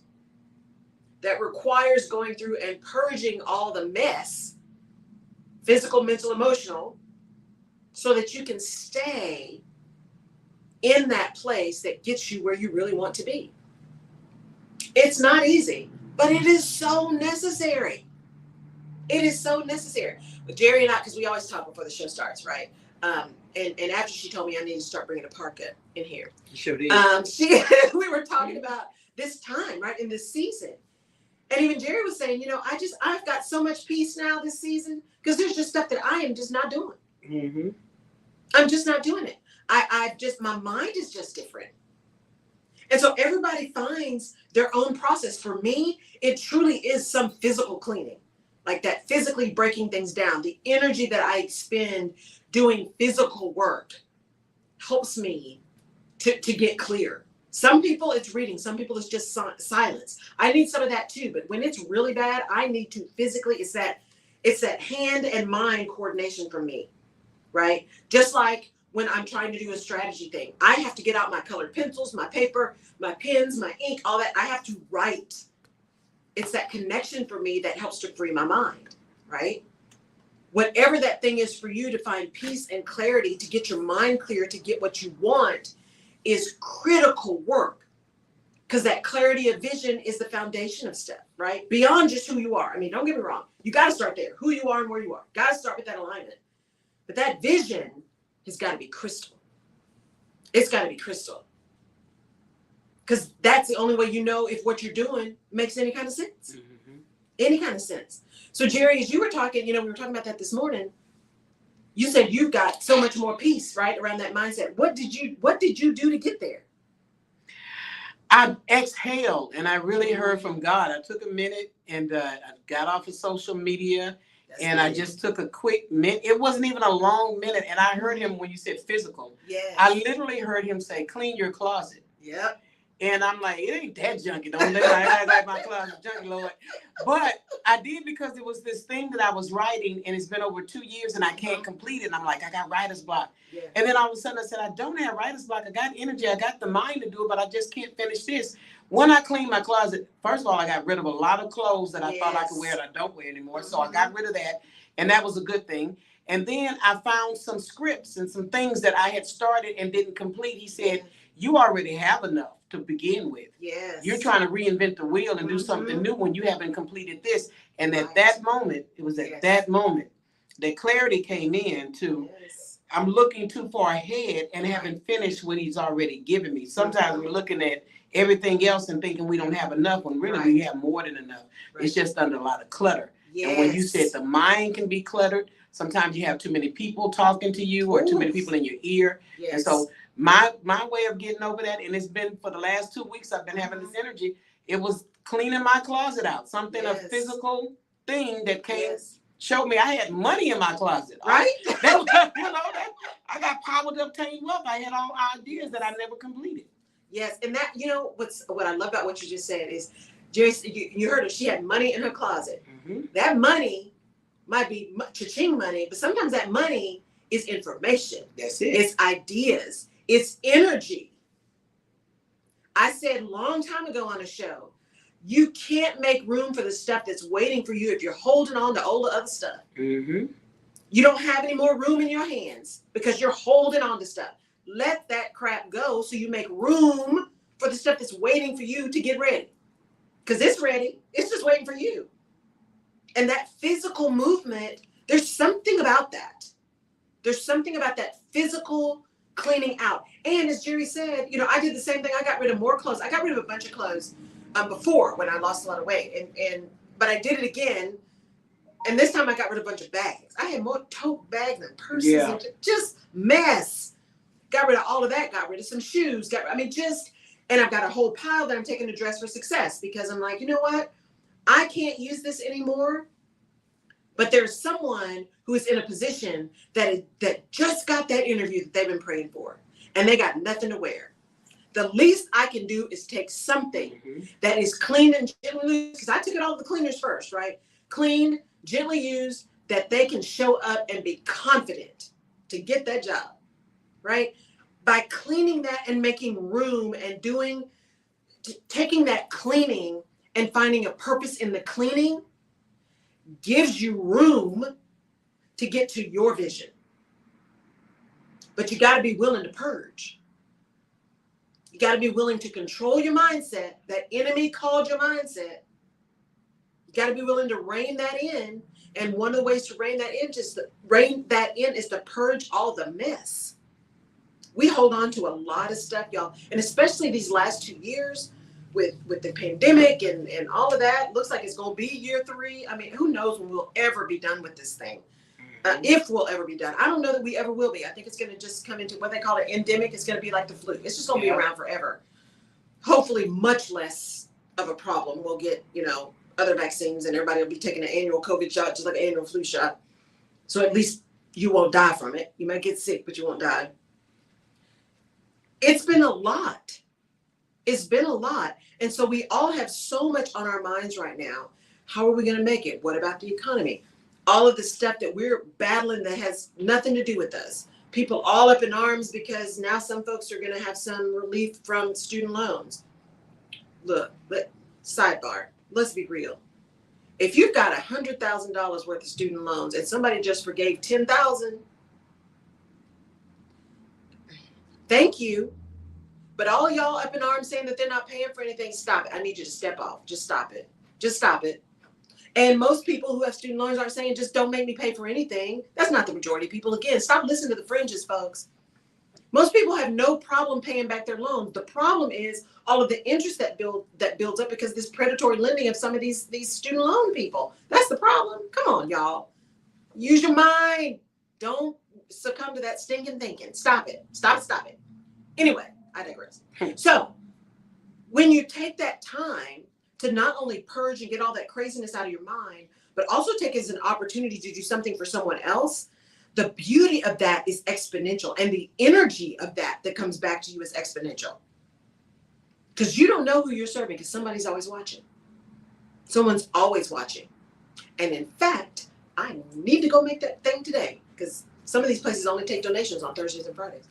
A: That requires going through and purging all the mess, physical, mental, emotional, so that you can stay in that place that gets you where you really want to be. It's not easy, but it is so necessary. It is so necessary. With Jerry and I, because we always talk before the show starts, right? And after she told me I need to start bringing a parka in here,
B: You sure did.
A: we were talking about this time, right, in this season. And even Jerry was saying, I've got so much peace now this season because there's just stuff that I am just not doing.
B: Mm-hmm.
A: I'm just not doing it. My mind is just different. And so everybody finds their own process. For me, it truly is some physical cleaning, like that physically breaking things down. The energy that I expend doing physical work helps me to get clear. Some people it's reading, some people it's just silence. I need some of that too, but when it's really bad, I need to physically, it's that hand and mind coordination for me, right? Just like when I'm trying to do a strategy thing, I have to get out my colored pencils, my paper, my pens, my ink, all that. I have to write. It's that connection for me that helps to free my mind, right? Whatever that thing is for you to find peace and clarity, to get your mind clear, to get what you want is critical work. Because that clarity of vision is the foundation of stuff, right? Beyond just who you are. I mean, don't get me wrong. You got to start there. Who you are and where you are. Got to start with that alignment. But that vision has got to be crystal. It's got to be crystal. Because that's the only way you know if what you're doing makes any kind of sense. Mm-hmm. Any kind of sense. So Jerry, as you were talking, we were talking about that this morning. You said you've got so much more peace, right, around that mindset. What did you do to get there?
B: I exhaled and I really heard from God. I took a minute and I got off of social media. That's and good. I just took a quick minute. It wasn't even a long minute. And I heard him when you said physical. Yeah. I literally heard him say, clean your closet. Yep. And I'm like, it ain't that junky. Don't let I like my closet junky, Lord. But I did because it was this thing that I was writing and it's been over 2 years and I can't complete it. And I'm like, I got writer's block. Yeah. And then all of a sudden I said, I don't have writer's block. I got energy. I got the mind to do it, but I just can't finish this. When I cleaned my closet, first of all, I got rid of a lot of clothes that I thought I could wear that I don't wear anymore. Mm-hmm. So I got rid of that. And that was a good thing. And then I found some scripts and some things that I had started and didn't complete. He said, you already have enough to begin with. Yes. You're trying to reinvent the wheel and do something new when you haven't completed this. And at that moment, it was at that moment that clarity came in to, I'm looking too far ahead and haven't finished what he's already given me. Sometimes we're looking at everything else and thinking we don't have enough when really we have more than enough. It's just under a lot of clutter. Yes. And when you said the mind can be cluttered, sometimes you have too many people talking to you or too many people in your ear. Yes. And so my way of getting over that, and it's been for the last 2 weeks, I've been having this energy. It was cleaning my closet out, something, a physical thing that came, showed me I had money in my closet. Right? That was, I got power to obtain wealth. I had all ideas that I never completed. Yes, and that, what I love about what you just said is, Jerry, you heard her, she had money in her closet. Mm-hmm. That money might be cha-ching money, but sometimes that money is information. That's it. It's ideas. It's energy. I said a long time ago on a show, you can't make room for the stuff that's waiting for you if you're holding on to all the other stuff. Mm-hmm. You don't have any more room in your hands because you're holding on to stuff. Let that crap go so you make room for the stuff that's waiting for you to get ready. Because it's ready. It's just waiting for you. And that physical movement, there's something about that. There's something about that physical cleaning out. And as Jerry said, I did the same thing. I got rid of more clothes. I got rid of a bunch of clothes before when I lost a lot of weight. But I did it again
A: And this time I got rid of a bunch of bags. I had more tote bags and purses
B: Yeah.
A: and just mess. Got rid of all of that. Got rid of some shoes. And I've got a whole pile that I'm taking to Dress for Success because I'm like, you know what? I can't use this anymore. But there's someone who is in a position that just got that interview that they've been praying for, and they got nothing to wear. The least I can do is take something that is clean and gently used, because I took it all to the cleaners first, right? Clean, gently used, that they can show up and be confident to get that job, right? By cleaning that and making room and taking that cleaning and finding a purpose in the cleaning gives you room to get to your vision. But you got to be willing to purge. You got to be willing to control your mindset. That enemy called your mindset. You got to be willing to rein that in. And one of the ways to rein that in is to purge all the mess. We hold on to a lot of stuff, y'all. And especially these last 2 years with the pandemic and all of that. Looks like it's going to be year 3. I mean, who knows when we'll ever be done with this thing. If we'll ever be done. I don't know that we ever will be. I think it's going to just come into what they call an endemic. It's going to be like the flu. It's just going to be around forever. Hopefully much less of a problem. We'll get, other vaccines and everybody will be taking an annual COVID shot, just like an annual flu shot. So at least you won't die from it. You might get sick, but you won't die. It's been a lot. It's been a lot. And so we all have so much on our minds right now. How are we going to make it? What about the economy? All of the stuff that we're battling that has nothing to do with us. People all up in arms because now some folks are going to have some relief from student loans. Look, sidebar, let's be real. If you've got $100,000 worth of student loans and somebody just forgave $10,000, thank you. But all y'all up in arms saying that they're not paying for anything, stop it. I need you to step off. Just stop it. Just stop it. And most people who have student loans are saying, just don't make me pay for anything. That's not the majority of people. Again, stop listening to the fringes, folks. Most people have no problem paying back their loans. The problem is all of the interest that builds up because this predatory lending of some of these student loan people. That's the problem. Come on, y'all. Use your mind. Don't succumb to that stinking thinking. Stop it. Stop it. Anyway, I digress. So when you take that time to not only purge and get all that craziness out of your mind, but also take it as an opportunity to do something for someone else, the beauty of that is exponential. And the energy of that comes back to you is exponential. Because you don't know who you're serving because somebody's always watching. Someone's always watching. And in fact, I need to go make that thing today because some of these places only take donations on Thursdays and Fridays.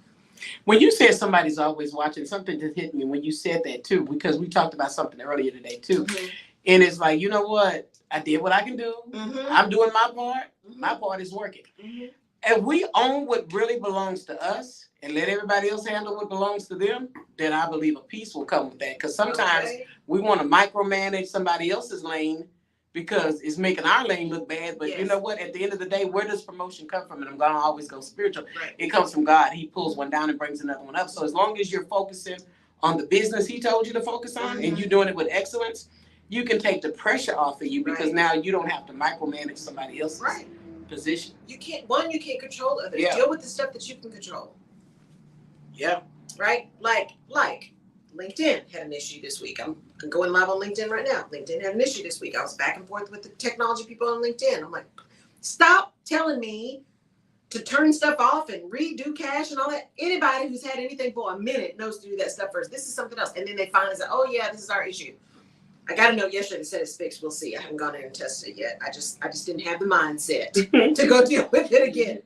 B: When you said somebody's always watching, something just hit me when you said that too, because we talked about something earlier today too. Mm-hmm. And it's like, you know what? I did what I can do. Mm-hmm. I'm doing my part. Mm-hmm. My part is working. Mm-hmm. If we own what really belongs to us and let everybody else handle what belongs to them, then I believe a peace will come with that. Because sometimes we want to micromanage somebody else's lane because it's making our lane look bad. But you know what? At the end of the day, where does promotion come from? And I'm going to always go spiritual. Right. It comes from God. He pulls one down and brings another one up. So as long as you're focusing on the business he told you to focus on, mm-hmm. and you're doing it with excellence, you can take the pressure off of you because now you don't have to micromanage somebody else's position. You can't control others. Yeah. Deal with the stuff that you can control. Yeah. Right? Like LinkedIn had an issue this week. I'm going live on LinkedIn right now. LinkedIn had an issue this week. I was back and forth with the technology people on LinkedIn. I'm like, stop telling me to turn stuff off and redo cache and all that. Anybody who's had anything for a minute knows to do that stuff first. This is something else. And then they finally say, oh yeah, this is our issue. I got a note yesterday that said it's fixed. We'll see. I haven't gone in and tested it yet. I just didn't have the mindset to go deal with it again.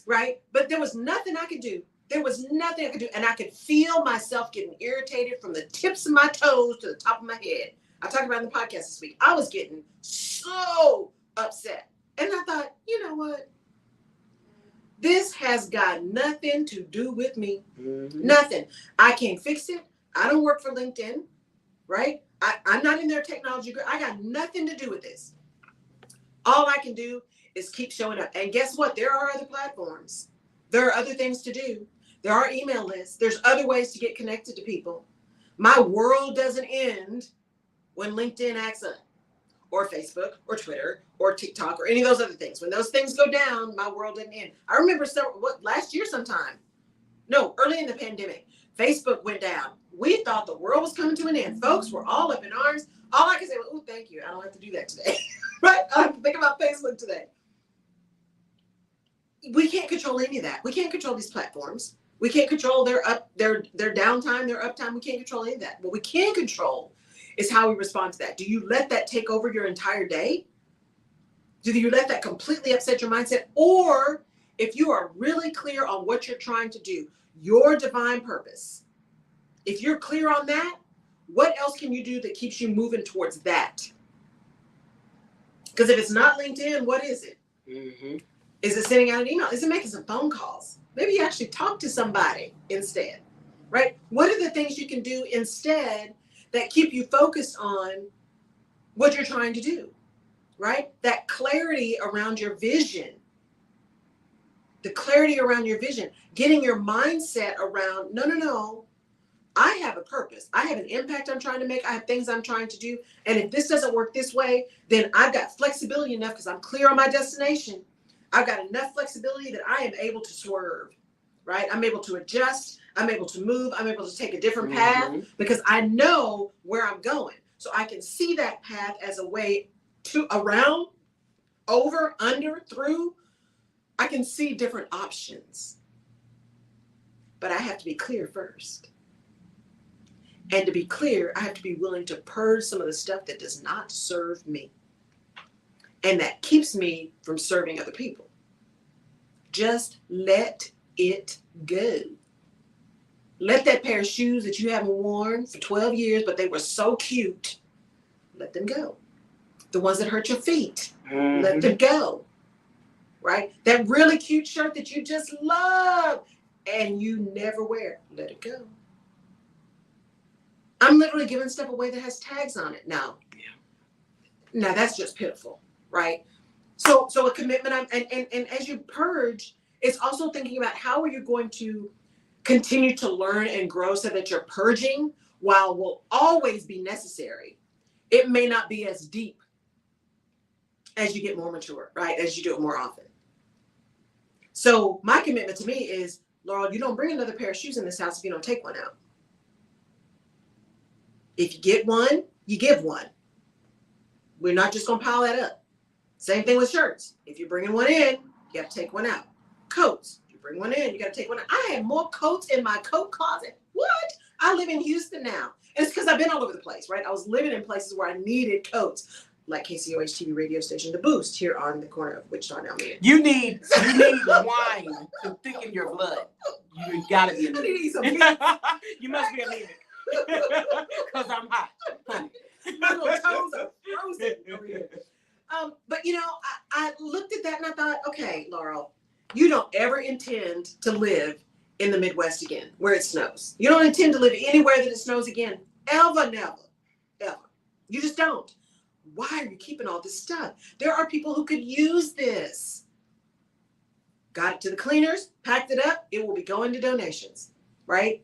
B: Right? But there was nothing I could do. There was nothing I could do. And I could feel myself getting irritated from the tips of my toes to the top of my head. I talked about it in the podcast this week. I was getting so upset. And I thought, you know what? This has got nothing to do with me. Mm-hmm. Nothing. I can't fix it. I don't work for LinkedIn. Right? I'm not in their technology group. I got nothing to do with this. All I can do is keep showing up. And guess what? There are other platforms. There are other things to do. There are email lists. There's other ways to get connected to people. My world doesn't end when LinkedIn acts up
A: or Facebook or Twitter or TikTok or any of those other things. When those things go down, my world didn't end. I remember last year sometime, no, early in the pandemic, Facebook went down. We thought the world was coming to an end. Folks were all up in arms. All I could say was, oh, thank you. I don't have to do that today. Right? I don't have to think about Facebook today. We can't control any of that. We can't control these platforms. We can't control their downtime, their uptime. We can't control any of that. What we can control is how we respond to that. Do you let that take over your entire day? Do you let that completely upset your mindset? Or if you are really clear on what you're trying to do, your divine purpose, if you're clear on that, what else can you do that keeps you moving towards that? Because if it's not LinkedIn, what is it? Mm-hmm. Is it sending out an email? Is it making some phone calls? Maybe you actually talk to somebody instead, right? What are the things you can do instead that keep you focused on what you're trying to do, right? That clarity around your vision, the clarity around your vision, getting your mindset around, no, I have a purpose. I have an impact I'm trying to make. I have things I'm trying to do. And if this doesn't work this way, then I've got flexibility enough because I'm clear on my destination. I've got enough flexibility that I am able to swerve, right? I'm able to adjust. I'm able to move. I'm able to take a different path because I know where I'm going. So I can see that path as a way to around, over, under, through. I can see different options. But I have to be clear first. And to be clear, I have to be willing to purge some of the stuff that does not serve me. And that keeps me from serving other people. Just let it go. Let that pair of shoes that you haven't worn for 12 years, but they were so cute, let them go. The ones that hurt your feet, let them go. Right? That really cute shirt that you just love and you never wear, let it go. I'm literally giving stuff away that has tags on it now. Yeah. Now that's just pitiful, right? So a commitment, and as you purge, it's also thinking about how are you going to continue to learn and grow so that you're purging while will always be necessary. It may not be as deep as you get more mature, right? As you do it more often. So my commitment to me is, Laurel, you don't bring another pair of shoes in this house if you don't take one out. If you get one, you give one. We're not just going to pile that up. Same thing with shirts. If you're bringing one in, you have to take one out. Coats. If you bring one in, you got to take one out. I have more coats in my coat closet. What? I live in Houston now. And it's because I've been all over the place, right? I was living in places where I needed coats, like KCOH TV radio station, The Boost, here on the corner of Wichita and Alameda. You need
B: wine to thicken your blood. You got to be anemic.
A: I need some meat.
B: You must be anemic. Because I'm hot, honey.
A: My little toes are frozen over here. But I looked at that and I thought, okay, Laurel, you don't ever intend to live in the Midwest again, where it snows. You don't intend to live anywhere that it snows again. Ever, never, ever. You just don't. Why are you keeping all this stuff? There are people who could use this. Got it to the cleaners, packed it up. It will be going to donations, right?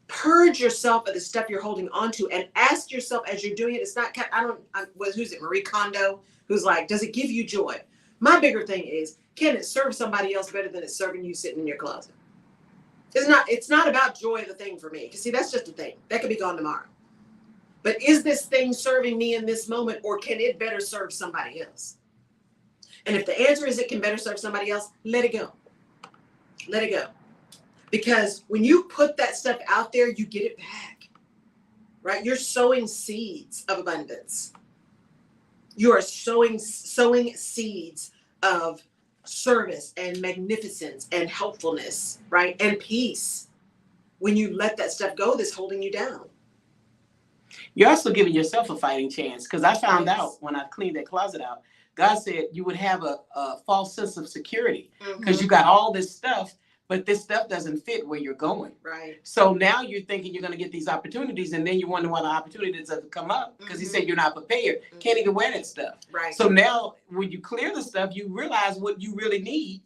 A: Purge yourself of the stuff you're holding onto and ask yourself as you're doing it. It's not, who's it? Marie Kondo, who's like, does it give you joy? My bigger thing is, can it serve somebody else better than it's serving you sitting in your closet? It's not about joy of the thing for me. Because see, that's just a thing. That could be gone tomorrow. But is this thing serving me in this moment, or can it better serve somebody else? And if the answer is it can better serve somebody else, let it go. Let it go. Because when you put that stuff out there, you get it back, right? You're sowing seeds of abundance. You are sowing seeds of service and magnificence and helpfulness, right? And peace. When you let that stuff go that's holding you down.
B: You're also giving yourself a fighting chance, because I found out when I cleaned that closet out, God said you would have a false sense of security because you got all this stuff, but this stuff doesn't fit where you're going.
A: Right.
B: So now you're thinking you're going to get these opportunities, and then you wonder why the opportunity doesn't come up because he said you're not prepared. Can't even wear that stuff.
A: Right.
B: So now when you clear the stuff, you realize what you really need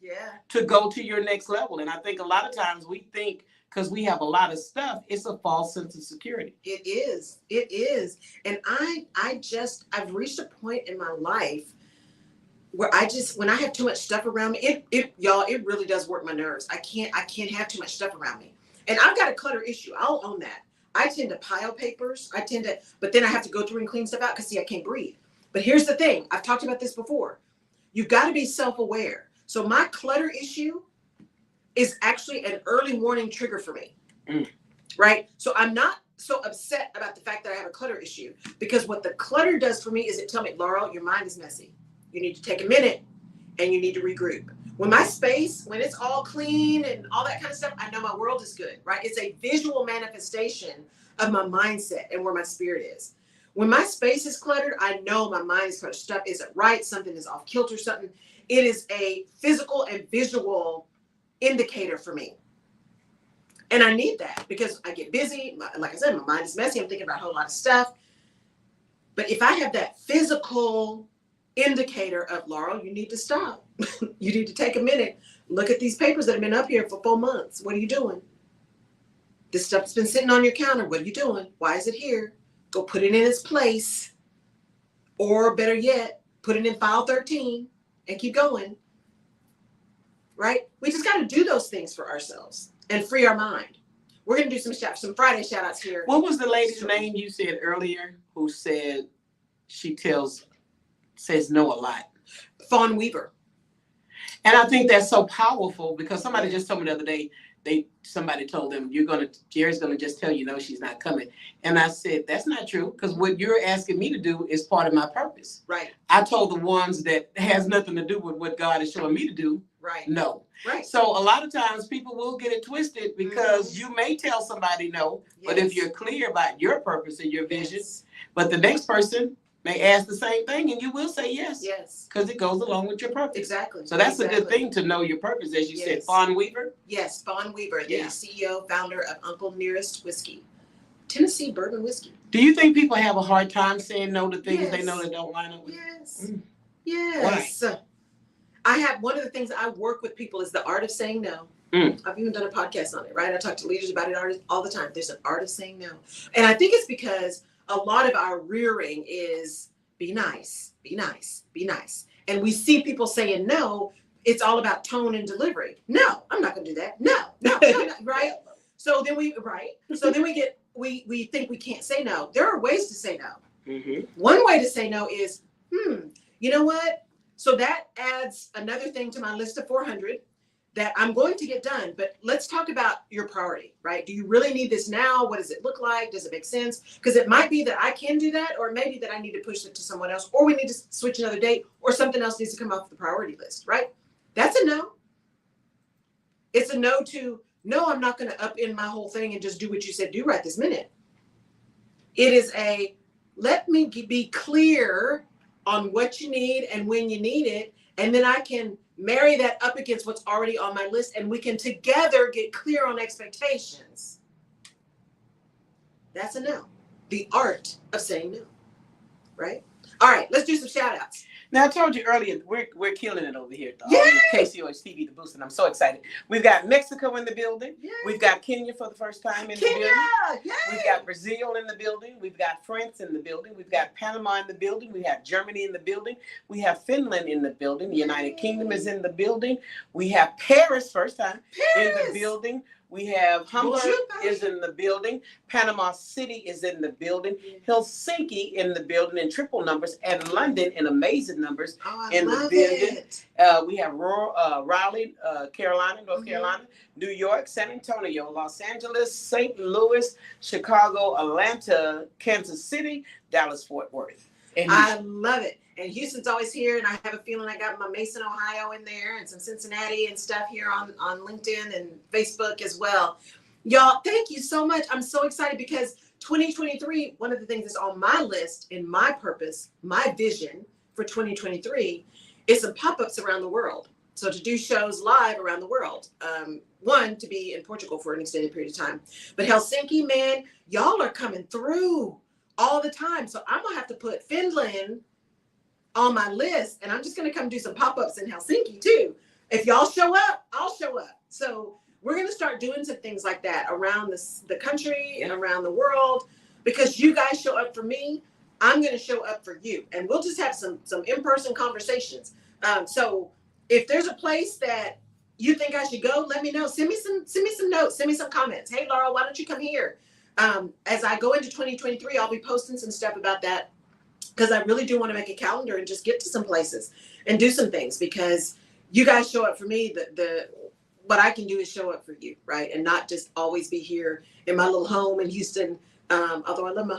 B: to go to your next level. And I think a lot of times we think, because we have a lot of stuff, it's a false sense of security.
A: It is. And I I've reached a point in my life where when I have too much stuff around me, it really does work my nerves. I can't have too much stuff around me. And I've got a clutter issue. I'll own that. I tend to pile papers. But then I have to go through and clean stuff out because see, I can't breathe. But here's the thing. I've talked about this before. You've got to be self-aware. So my clutter issue is actually an early warning trigger for me. Right? So I'm not so upset about the fact that I have a clutter issue, because what the clutter does for me is it tells me, Laurel, your mind is messy. You need to take a minute and you need to regroup. When my space, when it's all clean and all that kind of stuff, I know my world is good, right? It's a visual manifestation of my mindset and where my spirit is. When my space is cluttered, I know my mind is cluttered. Stuff isn't right. Something is off kilter, something. It is a physical and visual indicator for me. And I need that because I get busy. Like I said, my mind is messy. I'm thinking about a whole lot of stuff. But if I have that physical indicator of, Laurel, you need to stop. You need to take a minute. Look at these papers that have been up here for 4 months. What are you doing? This stuff's been sitting on your counter. What are you doing? Why is it here? Go put it in its place. Or better yet, put it in file 13 and keep going. Right? We just got to do those things for ourselves and free our mind. We're going to do some Friday shout outs here.
B: What was the lady's name you said earlier who said she says no a lot?
A: Fawn Weaver.
B: And I think that's so powerful because somebody just told me the other day, somebody told them, Jerry's gonna just tell you no, she's not coming. And I said, that's not true, because what you're asking me to do is part of my purpose.
A: Right.
B: I told the ones that has nothing to do with what God is showing me to do.
A: Right.
B: No.
A: Right.
B: So a lot of times people will get it twisted because you may tell somebody no, but if you're clear about your purpose and your vision, but the next person may ask the same thing and you will say yes.
A: Yes.
B: Because it goes along with your purpose.
A: Exactly.
B: So that's a good thing to know your purpose, as you said. Fawn Weaver?
A: Yes, Fawn Weaver, the CEO, founder of Uncle Nearest Whiskey, Tennessee bourbon whiskey.
B: Do you think people have a hard time saying no to things they know that don't line up with?
A: Yes. Yes. Why? I have one of the things I work with people is the art of saying no. I've even done a podcast on it, right? I talk to leaders about it all the time. There's an art of saying no. And I think it's because a lot of our rearing is be nice, be nice, be nice. And we see people saying no, it's all about tone and delivery. No, I'm not going to do that. No, right? So then we think we can't say no. There are ways to say no. One way to say no is, you know what? So that adds another thing to my list of 400 that I'm going to get done. But let's talk about your priority, right? Do you really need this now? What does it look like? Does it make sense? Because it might be that I can do that, or maybe that I need to push it to someone else, or we need to switch another date, or something else needs to come off the priority list, right? That's a no. It's a no to, no, I'm not going to upend my whole thing and just do what you said do right this minute. It is a, let me be clear on what you need and when you need it, and then I can marry that up against what's already on my list, and we can together get clear on expectations. That's a no. The art of saying no, right? All right, let's do some shout outs.
B: Now, I told you earlier, we're killing it over here. KCOH TV, the Boost, and I'm so excited. We've got Mexico in the building. Yay. We've got Kenya for the first time in the building. Yay. We've got Brazil in the building. We've got France in the building. We've got Panama in the building. We have Germany in the building. We have Finland in the building. The United Kingdom is in the building. We have Paris, first time, in the building. We have Hamburg is in the building. Panama City is in the building. Helsinki in the building in triple numbers, and London in amazing numbers in the building. We have Raleigh, Carolina, North Carolina, New York, San Antonio, Los Angeles, St. Louis, Chicago, Atlanta, Kansas City, Dallas, Fort Worth. And I love it. And Houston's always here, and I have a feeling I got my Mason, Ohio in there, and some Cincinnati and stuff here on LinkedIn and Facebook as well. Y'all, thank you so much. I'm so excited because 2023, one of the things that's on my list in my purpose, my vision for 2023 is some pop-ups around the world. So to do shows live around the world. One, to be in Portugal for an extended period of time. But Helsinki, man, y'all are coming through all the time. So I'm going to have to put Finland on my list, and I'm just going to come do some pop-ups in Helsinki too. If y'all show up, I'll show up. So we're going to start doing some things like that around the country and around the world, because you guys show up for me.
A: I'm going to show up for you, and we'll just have some in-person conversations. So if there's a place that you think I should go, let me know. Send me some notes. Send me some comments. Hey, Laura, why don't you come here? As I go into 2023, I'll be posting some stuff about that, because I really do want to make a calendar and just get to some places and do some things, because you guys show up for me. What I can do is show up for you, right? And not just always be here in my little home in Houston. Although I love my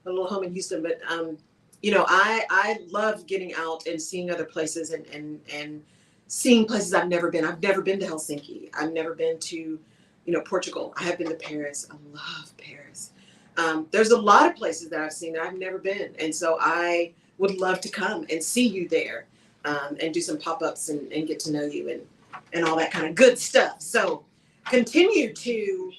A: little home in Houston, but I love getting out and seeing other places and seeing places I've never been. I've never been to Helsinki. I've never been to, Portugal. I have been to Paris. I love Paris. There's a lot of places that I've seen that I've never been. And so I would love to come and see you there, and do some pop-ups and get to know you and all that kind of good stuff. So continue to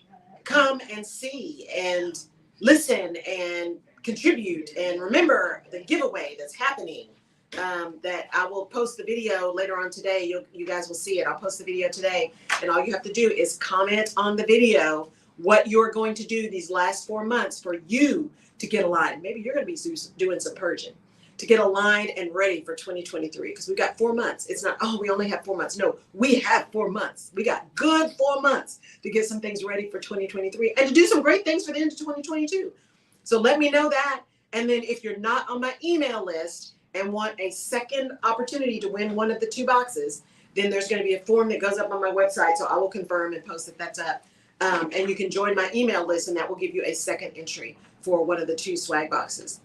A: come and see and listen and contribute. And remember the giveaway that's happening, that I will post the video later on today. You guys will see it. I'll post the video today. And all you have to do is comment on the video what you're going to do these last 4 months for you to get aligned. Maybe you're going to be doing some purging to get aligned and ready for 2023, because we've got 4 months. It's not, oh, we only have 4 months. No, we have 4 months. We got good 4 months to get some things ready for 2023 and to do some great things for the end of 2022. So let me know that. And then if you're not on my email list and want a second opportunity to win one of the 2 boxes, then there's going to be a form that goes up on my website. So I will confirm and post that that's up. And you can join my email list, and that will give you a second entry for one of the 2 swag boxes.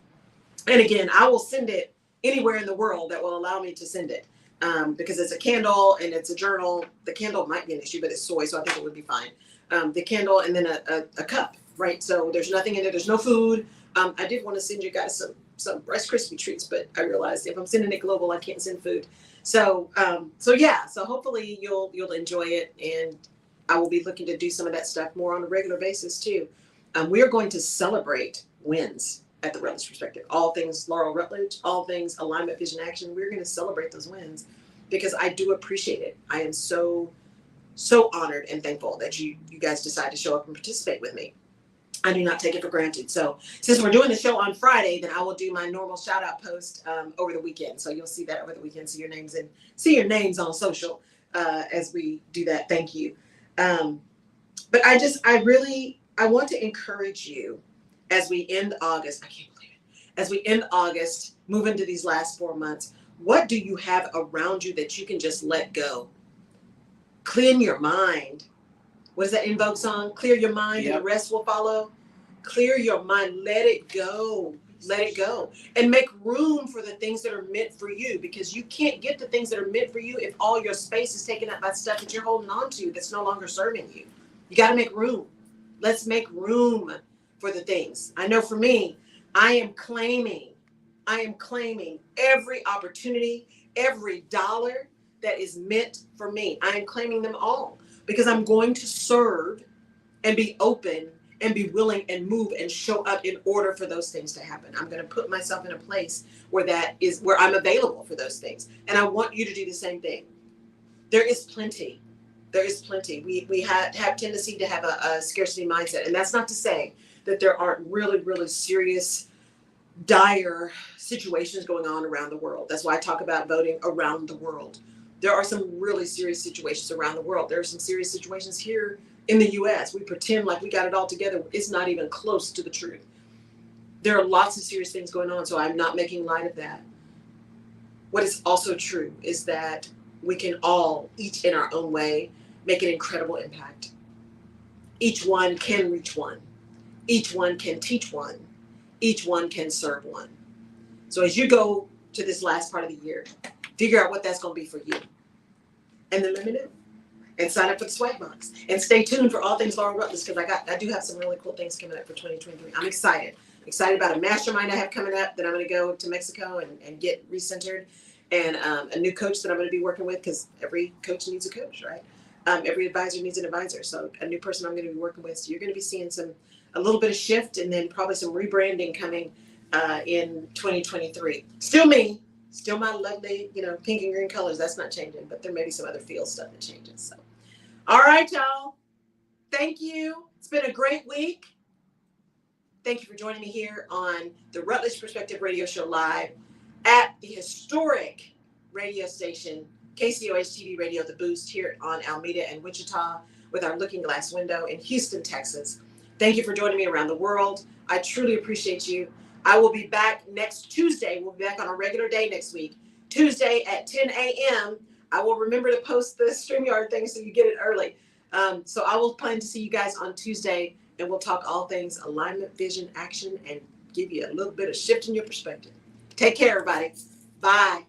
A: And again, I will send it anywhere in the world that will allow me to send it, because it's a candle and it's a journal. The candle might be an issue, but it's soy, so I think it would be fine. The candle and then a cup, right? So there's nothing in there. There's no food. I did want to send you guys some Rice Krispie treats, but I realized if I'm sending it global, I can't send food. So yeah. So hopefully you'll enjoy it, and I will be looking to do some of that stuff more on a regular basis too. We are going to celebrate wins at the Rutledge Perspective. All things Laurel Rutledge, all things Alignment, Vision, Action. We're going to celebrate those wins because I do appreciate it. I am so honored and thankful that you guys decide to show up and participate with me. I do not take it for granted. So since we're doing the show on Friday, then I will do my normal shout out post over the weekend. So you'll see that over the weekend. See your names on social as we do that. Thank you. But I want to encourage you as we end August. I can't believe it. As we end August, move into these last 4 months, what do you have around you that you can just let go? Clean your mind. What is that In Vogue song? Clear your mind, yep, and the rest will follow. Clear your mind. Let it go. Let it go. And make room for the things that are meant for you, because you can't get the things that are meant for you if all your space is taken up by stuff that you're holding on to that's no longer serving you. You got to make room. Let's make room for the things. I know for me, I am claiming every opportunity, every dollar that is meant for me. I am claiming them all, because I'm going to serve and be open and be willing and move and show up in order for those things to happen. I'm going to put myself in a place where I'm available for those things. And I want you to do the same thing. There is plenty. There is plenty. We have tendency to have a scarcity mindset. And that's not to say that there aren't really, really serious, dire situations going on around the world. That's why I talk about voting around the world. There are some really serious situations around the world. There are some serious situations here in the US. We pretend like we got it all together. It's not even close to the truth. There are lots of serious things going on, so I'm not making light of that. What is also true is that we can all, each in our own way, make an incredible impact. Each one can reach one. Each one can teach one. Each one can serve one. So as you go to this last part of the year, figure out what that's going to be for you. And then let me know. And sign up for the swag box. And stay tuned for all things Laurel Rutledge, because I do have some really cool things coming up for 2023. I'm excited. Excited about a mastermind I have coming up that I'm going to go to Mexico and get recentered. And a new coach that I'm going to be working with, because every coach needs a coach, right? Every advisor needs an advisor. So a new person I'm going to be working with. So you're going to be seeing a little bit of shift, and then probably some rebranding coming in 2023. Still me. Still my lovely, pink and green colors. That's not changing, but there may be some other field stuff that changes. So, all right, y'all. Thank you. It's been a great week. Thank you for joining me here on the Rutledge Perspective Radio Show live at the historic radio station, KCOH TV Radio, The Boost, here on Alameda and Wichita with our looking glass window in Houston, Texas. Thank you for joining me around the world. I truly appreciate you. I will be back next Tuesday. We'll be back on a regular day next week. Tuesday at 10 a.m. I will remember to post the StreamYard thing so you get it early. So I will plan to see you guys on Tuesday, and we'll talk all things alignment, vision, action, and give you a little bit of shift in your perspective. Take care, everybody. Bye.